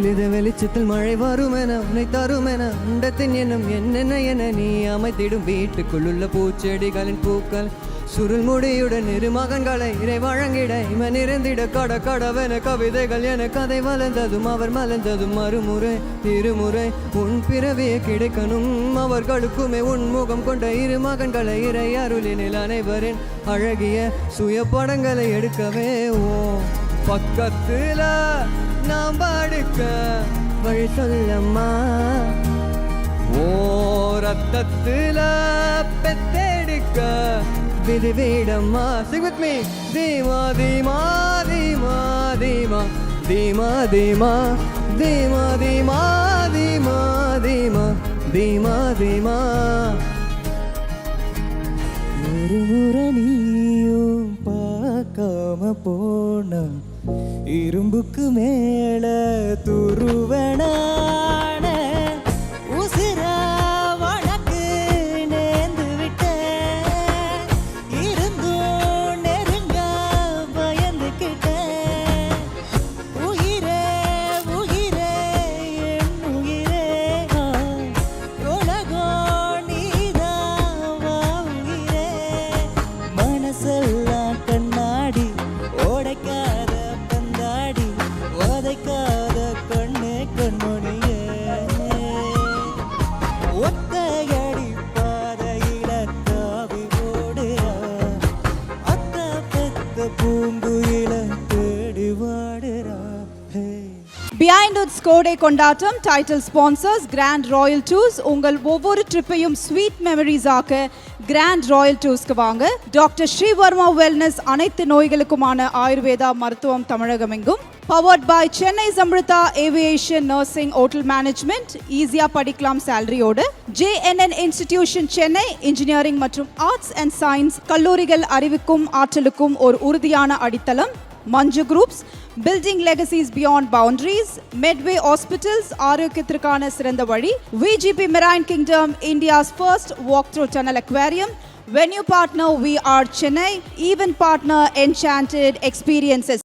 வெளித வெளிச்சத்தில் மழை வருமென உன்னை தருமென உண்டத்தின் எண்ணம் என்னென்ன என நீ அமைத்திடும் வீட்டுக்குள்ளுள்ள பூச்செடிகளின் பூக்கள் சுருள் முடியுடன் இரு மகன்களை இறை வழங்கிட இவன் இருந்திட கட கடவென கவிதைகள் என கதை வளர்ந்ததும் அவர் மலர்ந்ததும் மறுமுறை இருமுறை உன் பிறவியே கிடைக்கணும் அவர்களுக்குமே உன்முகம் கொண்ட இரு மகன்களை இறை அருளினில் அனைவரின் அழகிய சுய படங்களை எடுக்கவே ஓ பக்கத்துல நாம் படுக்க வழி சொல்லம்மா ஓ ரத்தத்துல பெத்தெடுக்க விதி வீடம்மா. Sing with me. தீமா தீமா தீமா தீமா தீமா தீமா தீமா தீமா தீமா தீமா தீமா தீமா. ஒரு முறை நீயும் பார்க்காம போன இரும்புக்கு மேல துருவனான உசிரா வழக்கு நேர்ந்து விட்ட இருந்தும் நெருங்க பயந்துகிட்ட உயிரே உயிரே என் உயிரே உலகம் நீதான் வா உயிரே மனசெல்லாம் கண்ணாடி ஓடைக்காத பந்தாடி ஓதைக்காத கண்ணே கண்மணியே ஒத்தையடி பாதையில தாவி ஓடுறா அத்த பெத்த பூங்குயில தேடி வாடுறா. பிஹைண்ட் உட்ஸ் கோடை கொண்டாட்டம் title sponsors grand royal tours. உங்கள் ஒவ்வொரு ட்ரிப்பையும் ஸ்வீட் மெமரிஸ் ஆக்க கிராண்ட் ராயல் டூர்ஸ்க்கு வாங்க. டாக்டர் ஸ்ரீவர்மா வெல்னஸ் அனைத்து நோய்களுக்குமான ஆயுர்வேதா மருத்துவம் தமிழகம் எங்கும். Powered by Chennai Samrudha aviation nursing hotel management. ஈஸியா படிக்கலாம் சேலரியோடு. JNN இன்ஸ்டிடியூஷன் சென்னை இன்ஜினியரிங் மற்றும் ஆர்ட்ஸ் அண்ட் சயின்ஸ் கல்லூரிகள் அறிவுக்கும் ஆற்றலுக்கும் ஒரு உறுதியான அடித்தளம். Manju groups building legacies beyond boundaries. Medway hospitals ஆரோக்கியத்திற்கான சிறந்த வழி. VGP Marine Kingdom India's first walk-through tunnel aquarium. Venue partner We Are Chennai. Event partner Enchanted Experiences.